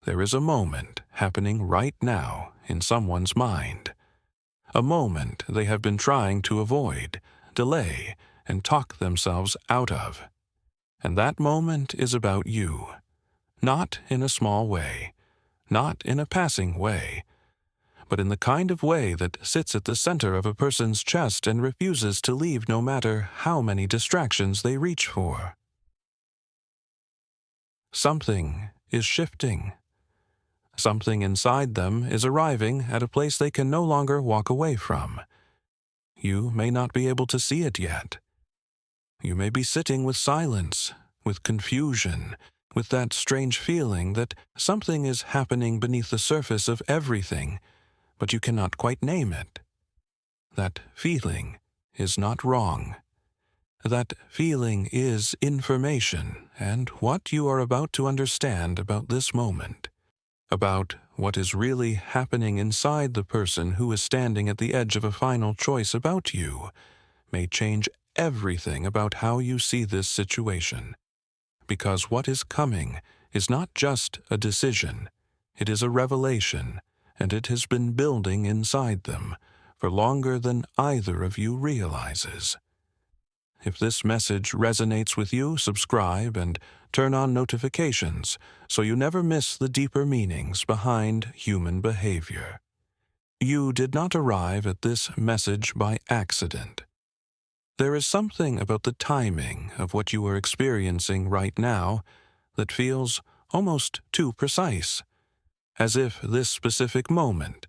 there is a moment happening right now in someone's mind. A moment they have been trying to avoid, delay, and talk themselves out of. And that moment is about you. Not in a small way, not in a passing way, but in the kind of way that sits at the center of a person's chest and refuses to leave no matter how many distractions they reach for. Something is shifting. Something inside them is arriving at a place they can no longer walk away from. You may not be able to see it yet. You may be sitting with silence, with confusion, with that strange feeling that something is happening beneath the surface of everything, but you cannot quite name it. That feeling is not wrong. That feeling is information and what you are about to understand about this moment, about what is really happening inside the person who is standing at the edge of a final choice about you, may change everything about how you see this situation. Because what is coming is not just a decision, it is a revelation, and it has been building inside them for longer than either of you realizes. If this message resonates with you, subscribe and turn on notifications so you never miss the deeper meanings behind human behavior. You did not arrive at this message by accident. There is something about the timing of what you are experiencing right now that feels almost too precise, as if this specific moment,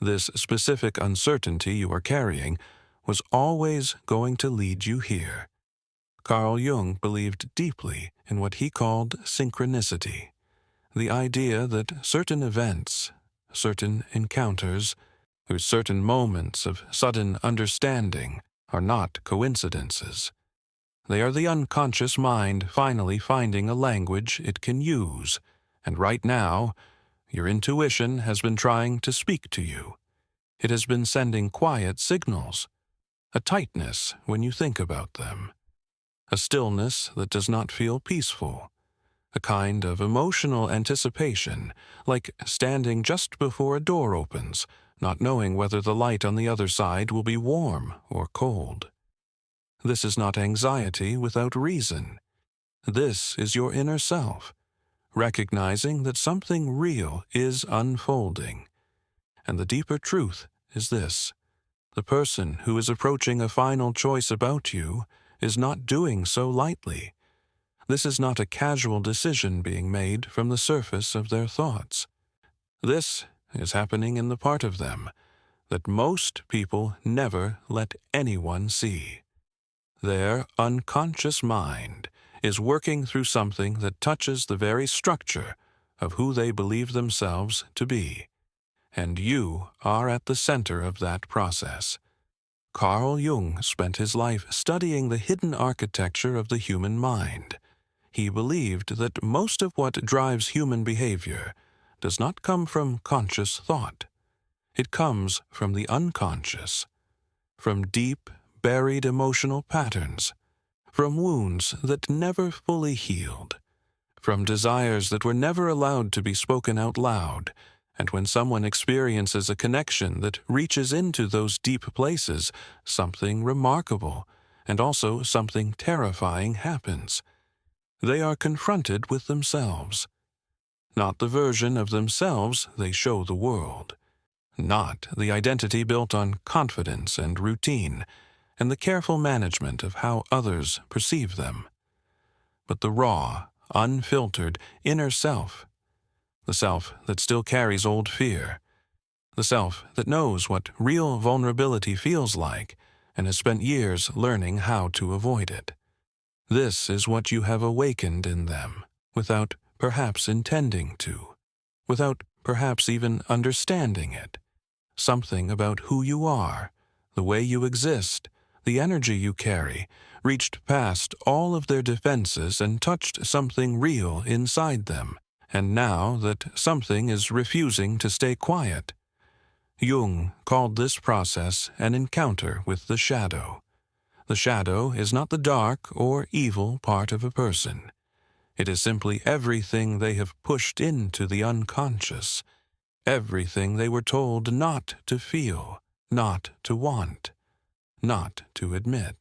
this specific uncertainty you are carrying, was always going to lead you here. Carl Jung believed deeply in what he called synchronicity, the idea that certain events, certain encounters, or certain moments of sudden understanding are not coincidences. They are the unconscious mind finally finding a language it can use, and right now, your intuition has been trying to speak to you. It has been sending quiet signals, a tightness when you think about them, a stillness that does not feel peaceful, a kind of emotional anticipation, like standing just before a door opens, not knowing whether the light on the other side will be warm or cold. This is not anxiety without reason. This is your inner self, recognizing that something real is unfolding. And the deeper truth is this: the person who is approaching a final choice about you is not doing so lightly. This is not a casual decision being made from the surface of their thoughts. This is happening in the part of them that most people never let anyone see. Their unconscious mind is working through something that touches the very structure of who they believe themselves to be. And you are at the center of that process. Carl Jung spent his life studying the hidden architecture of the human mind. He believed that most of what drives human behavior does not come from conscious thought. It comes from the unconscious, from deep, buried emotional patterns, from wounds that never fully healed, from desires that were never allowed to be spoken out loud. And when someone experiences a connection that reaches into those deep places, something remarkable and also something terrifying happens. They are confronted with themselves. Not the version of themselves they show the world. Not the identity built on confidence and routine, and the careful management of how others perceive them. But the raw, unfiltered inner self, the self that still carries old fear, the self that knows what real vulnerability feels like and has spent years learning how to avoid it. This is what you have awakened in them, without perhaps intending to, without perhaps even understanding it. Something about who you are, the way you exist, the energy you carry, reached past all of their defenses and touched something real inside them. And now that something is refusing to stay quiet. Jung called this process an encounter with the shadow. The shadow is not the dark or evil part of a person. It is simply everything they have pushed into the unconscious, everything they were told not to feel, not to want, not to admit.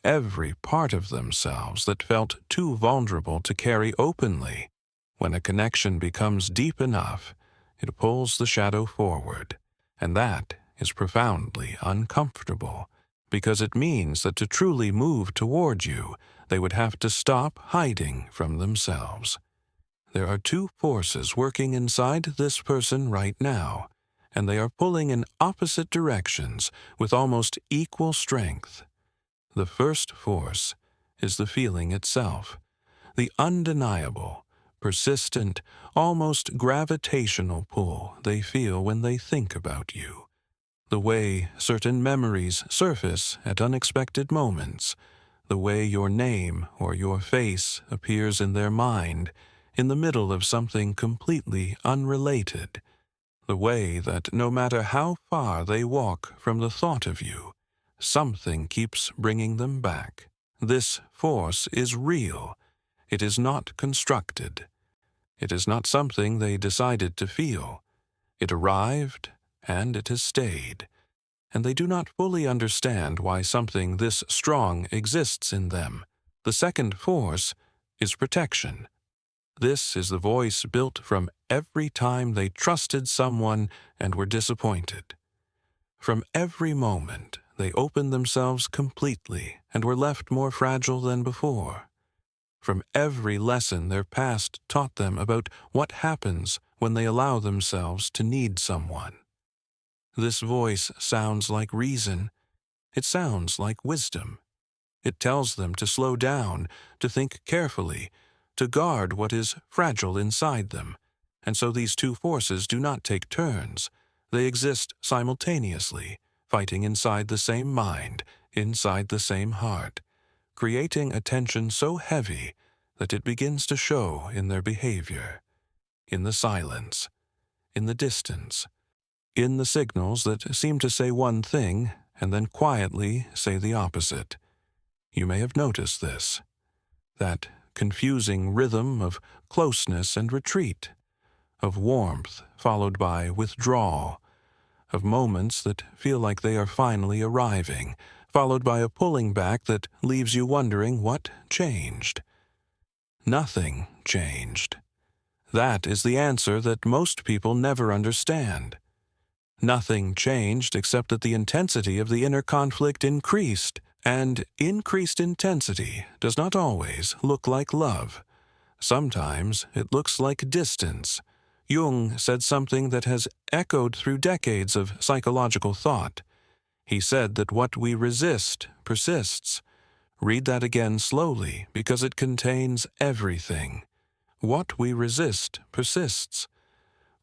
Every part of themselves that felt too vulnerable to carry openly. When a connection becomes deep enough, it pulls the shadow forward, and that is profoundly uncomfortable, because it means that to truly move toward you, they would have to stop hiding from themselves. There are two forces working inside this person right now, and they are pulling in opposite directions with almost equal strength. The first force is the feeling itself, the undeniable, persistent, almost gravitational pull they feel when they think about you. The way certain memories surface at unexpected moments, the way your name or your face appears in their mind in the middle of something completely unrelated, the way that no matter how far they walk from the thought of you, something keeps bringing them back. This force is real. It is not constructed. It is not something they decided to feel. It arrived, and it has stayed. And they do not fully understand why something this strong exists in them. The second force is protection. This is the voice built from every time they trusted someone and were disappointed. From every moment, they opened themselves completely and were left more fragile than before. From every lesson their past taught them about what happens when they allow themselves to need someone. This voice sounds like reason. It sounds like wisdom. It tells them to slow down, to think carefully, to guard what is fragile inside them. And so these two forces do not take turns. They exist simultaneously, fighting inside the same mind, inside the same heart, creating a tension so heavy that it begins to show in their behavior, in the silence, in the distance, in the signals that seem to say one thing and then quietly say the opposite. You may have noticed this, that confusing rhythm of closeness and retreat, of warmth followed by withdrawal, of moments that feel like they are finally arriving, followed by a pulling back that leaves you wondering what changed. Nothing changed. That is the answer that most people never understand. Nothing changed except that the intensity of the inner conflict increased, and increased intensity does not always look like love. Sometimes it looks like distance. Jung said something that has echoed through decades of psychological thought. He said that what we resist persists. Read that again slowly, because it contains everything. What we resist persists.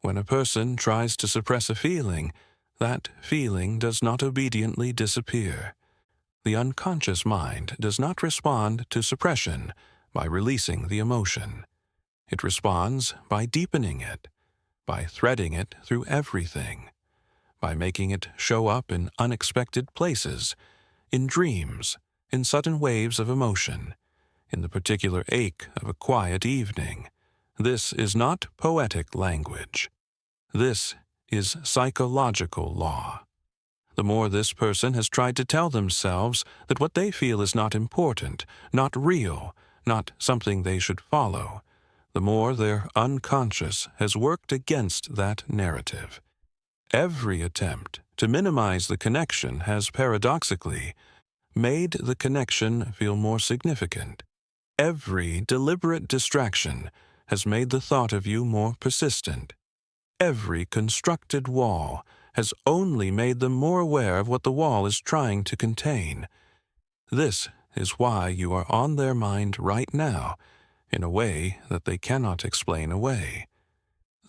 When a person tries to suppress a feeling, that feeling does not obediently disappear. The unconscious mind does not respond to suppression by releasing the emotion. It responds by deepening it, by threading it through everything, by making it show up in unexpected places, in dreams, in sudden waves of emotion, in the particular ache of a quiet evening. This is not poetic language. This is psychological law. The more this person has tried to tell themselves that what they feel is not important, not real, not something they should follow, the more their unconscious has worked against that narrative. Every attempt to minimize the connection has paradoxically made the connection feel more significant. Every deliberate distraction has made the thought of you more persistent. Every constructed wall has only made them more aware of what the wall is trying to contain. This is why you are on their mind right now, in a way that they cannot explain away.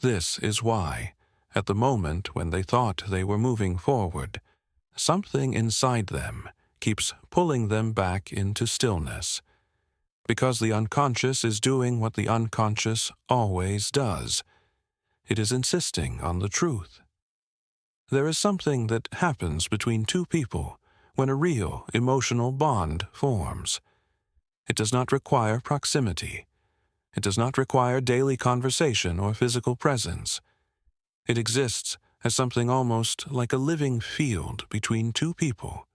This is why, at the moment when they thought they were moving forward, something inside them keeps pulling them back into stillness. Because the unconscious is doing what the unconscious always does. It is insisting on the truth. There is something that happens between two people when a real emotional bond forms. It does not require proximity. It does not require daily conversation or physical presence. It exists as something almost like a living field between two people,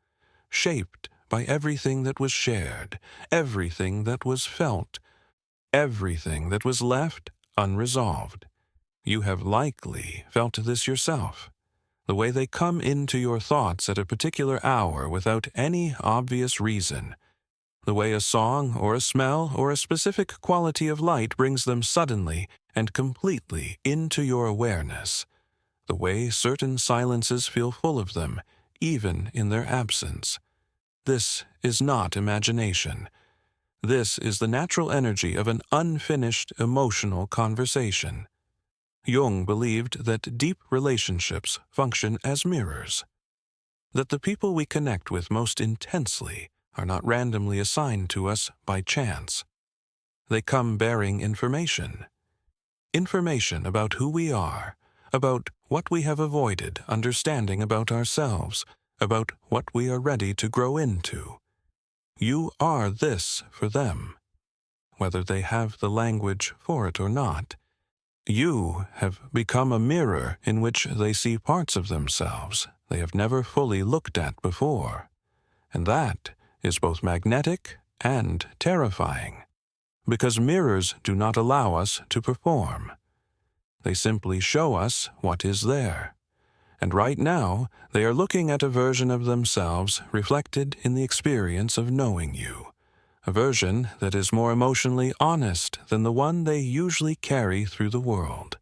shaped by everything that was shared, everything that was felt, everything that was left unresolved. You have likely felt this yourself. The way they come into your thoughts at a particular hour without any obvious reason. The way a song or a smell or a specific quality of light brings them suddenly and completely into your awareness. The way certain silences feel full of them, even in their absence. This is not imagination. This is the natural energy of an unfinished emotional conversation. Jung believed that deep relationships function as mirrors, that the people we connect with most intensely are not randomly assigned to us by chance. They come bearing information. Information about who we are, about what we have avoided understanding about ourselves, about what we are ready to grow into. You are this for them, whether they have the language for it or not. You have become a mirror in which they see parts of themselves they have never fully looked at before. And that is both magnetic and terrifying, because mirrors do not allow us to perform. They simply show us what is there. And right now, they are looking at a version of themselves reflected in the experience of knowing you. A version that is more emotionally honest than the one they usually carry through the world.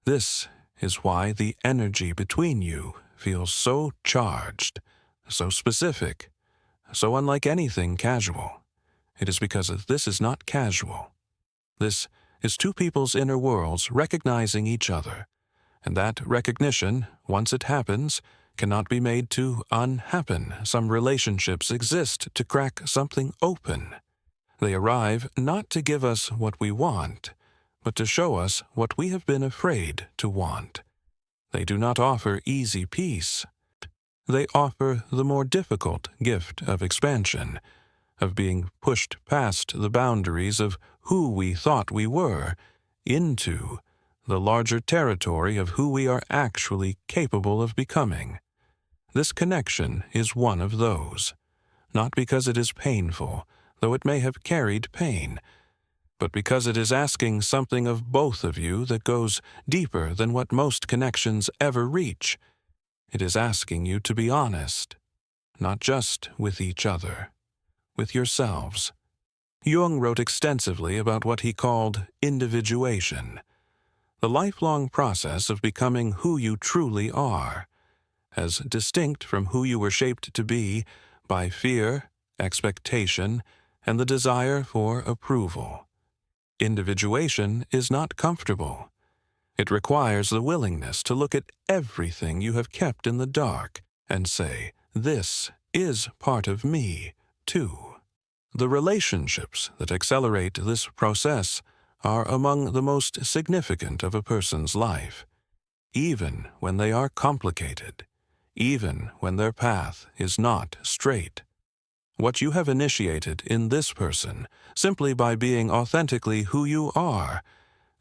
This is why the energy between you feels so charged, so specific, so unlike anything casual. It is because this is not casual. This is two people's inner worlds recognizing each other, and that recognition, once it happens, cannot be made to unhappen. Some relationships exist to crack something open. They arrive not to give us what we want, but to show us what we have been afraid to want. They do not offer easy peace. They offer the more difficult gift of expansion, of being pushed past the boundaries of who we thought we were, into the larger territory of who we are actually capable of becoming. This connection is one of those, not because it is painful, though it may have carried pain, but because it is asking something of both of you that goes deeper than what most connections ever reach. It is asking you to be honest, not just with each other, with yourselves. Jung wrote extensively about what he called individuation, the lifelong process of becoming who you truly are, as distinct from who you were shaped to be by fear, expectation, and the desire for approval. Individuation is not comfortable. It requires the willingness to look at everything you have kept in the dark and say, this is part of me, too. The relationships that accelerate this process are among the most significant of a person's life, even when they are complicated, even when their path is not straight. What you have initiated in this person, simply by being authentically who you are,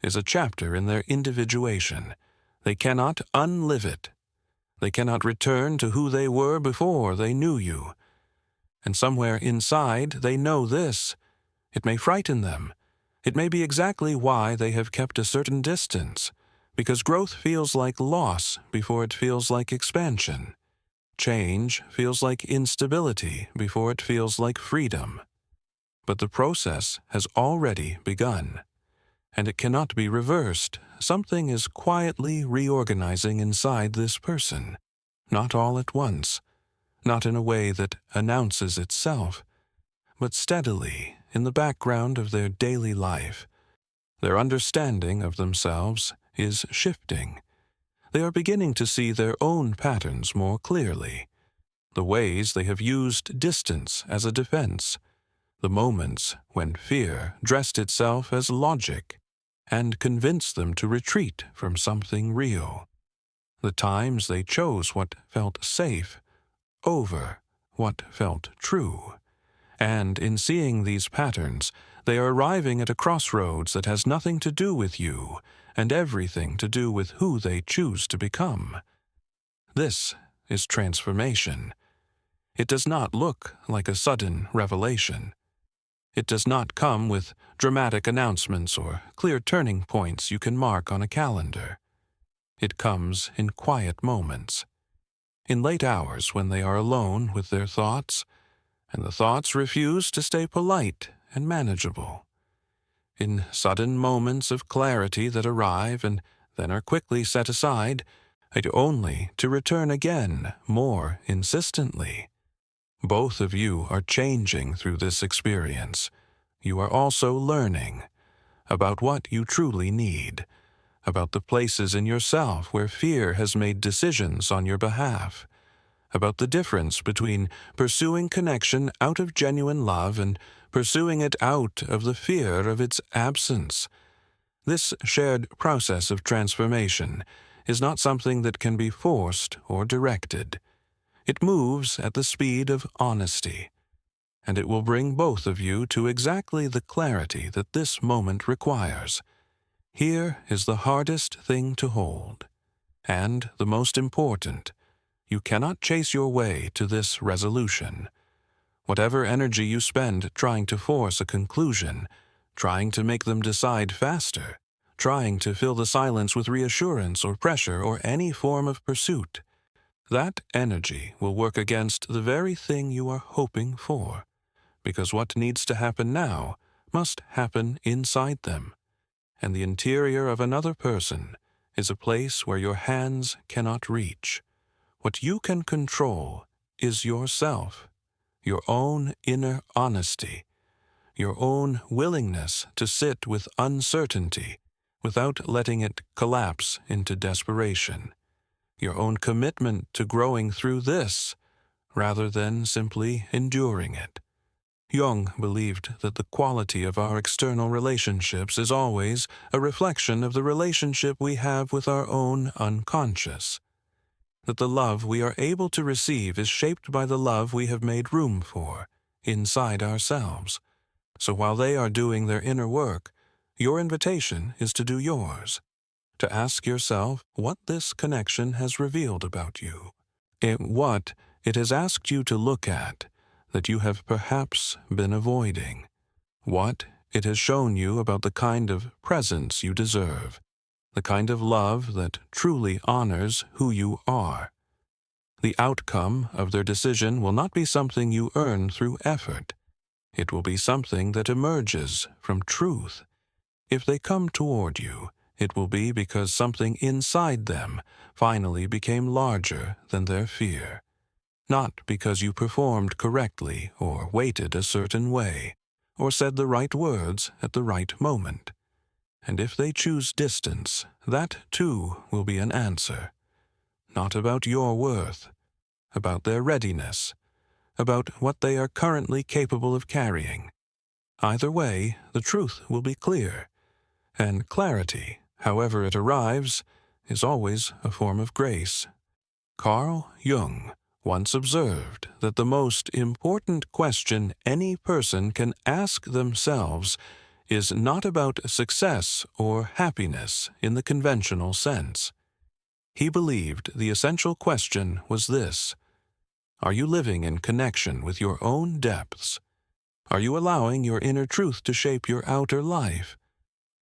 is a chapter in their individuation. They cannot unlive it. They cannot return to who they were before they knew you. And somewhere inside they know this. It may frighten them. It may be exactly why they have kept a certain distance, because growth feels like loss before it feels like expansion. Change feels like instability before it feels like freedom. But the process has already begun, and it cannot be reversed. Something is quietly reorganizing inside this person, not all at once, not in a way that announces itself, but steadily in the background of their daily life. Their understanding of themselves is shifting. They are beginning to see their own patterns more clearly, the ways they have used distance as a defense, the moments when fear dressed itself as logic and convinced them to retreat from something real, the times they chose what felt safe over what felt true. And in seeing these patterns, They are arriving at a crossroads that has nothing to do with you and everything to do with who they choose to become. This is transformation. It does not look like a sudden revelation. It does not come with dramatic announcements or clear turning points you can mark on a calendar. It comes in quiet moments, in late hours when they are alone with their thoughts, and the thoughts refuse to stay polite and manageable, in sudden moments of clarity that arrive and then are quickly set aside, only to return again more insistently. Both of you are changing through this experience. You are also learning about what you truly need, about the places in yourself where fear has made decisions on your behalf, about the difference between pursuing connection out of genuine love and pursuing it out of the fear of its absence. This shared process of transformation is not something that can be forced or directed. It moves at the speed of honesty, and it will bring both of you to exactly the clarity that this moment requires. Here is the hardest thing to hold, and the most important. You cannot chase your way to this resolution. Whatever energy you spend trying to force a conclusion, trying to make them decide faster, trying to fill the silence with reassurance or pressure or any form of pursuit, that energy will work against the very thing you are hoping for, because what needs to happen now must happen inside them, and the interior of another person is a place where your hands cannot reach. What you can control is yourself, your own inner honesty, your own willingness to sit with uncertainty without letting it collapse into desperation, your own commitment to growing through this rather than simply enduring it. Jung believed that the quality of our external relationships is always a reflection of the relationship we have with our own unconscious, that the love we are able to receive is shaped by the love we have made room for inside ourselves. So while they are doing their inner work, your invitation is to do yours, to ask yourself what this connection has revealed about you, what it has asked you to look at that you have perhaps been avoiding, what it has shown you about the kind of presence you deserve, the kind of love that truly honors who you are. The outcome of their decision will not be something you earn through effort. It will be something that emerges from truth. If they come toward you, it will be because something inside them finally became larger than their fear, not because you performed correctly or waited a certain way, or said the right words at the right moment. And if they choose distance, that too will be an answer, not about your worth, about their readiness, about what they are currently capable of carrying. Either way, the truth will be clear, and clarity, however it arrives, is always a form of grace. Carl Jung once observed that the most important question any person can ask themselves is not about success or happiness in the conventional sense. He believed the essential question was this: are you living in connection with your own depths? Are you allowing your inner truth to shape your outer life?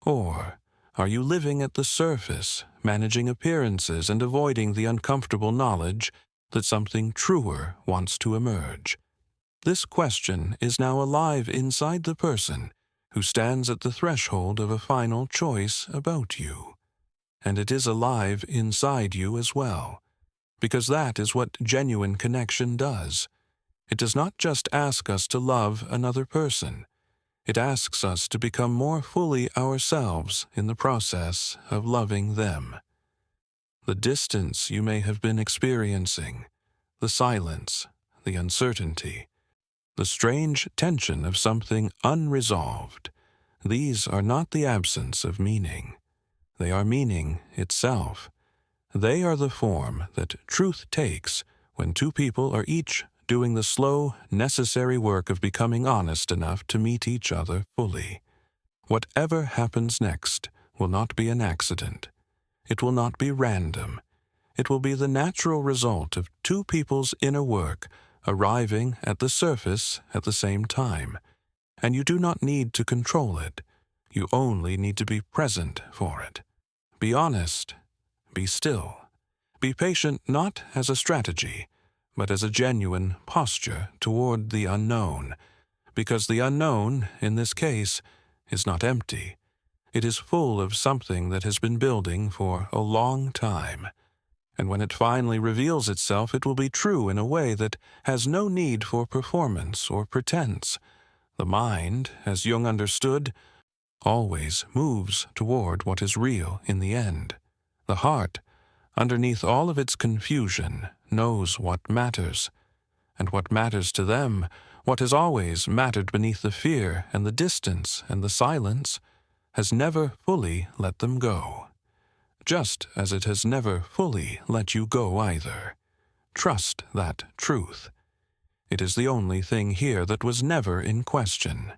Or are you living at the surface, managing appearances and avoiding the uncomfortable knowledge that something truer wants to emerge? This question is now alive inside the person who stands at the threshold of a final choice about you. And it is alive inside you as well, because that is what genuine connection does. It does not just ask us to love another person. It asks us to become more fully ourselves in the process of loving them. The distance you may have been experiencing, the silence, the uncertainty, the strange tension of something unresolved, these are not the absence of meaning. They are meaning itself. They are the form that truth takes when two people are each doing the slow, necessary work of becoming honest enough to meet each other fully. Whatever happens next will not be an accident. It will not be random. It will be the natural result of two people's inner work arriving at the surface at the same time. And you do not need to control it. You only need to be present for it. Be honest. Be still. Be patient not as a strategy, but as a genuine posture toward the unknown, because the unknown, in this case, is not empty. It is full of something that has been building for a long time. And when it finally reveals itself, it will be true in a way that has no need for performance or pretense. The mind, as Jung understood, always moves toward what is real in the end. The heart, underneath all of its confusion, knows what matters. And what matters to them, what has always mattered beneath the fear and the distance and the silence, has never fully let them go. Just as it has never fully let you go either. Trust that truth. It is the only thing here that was never in question.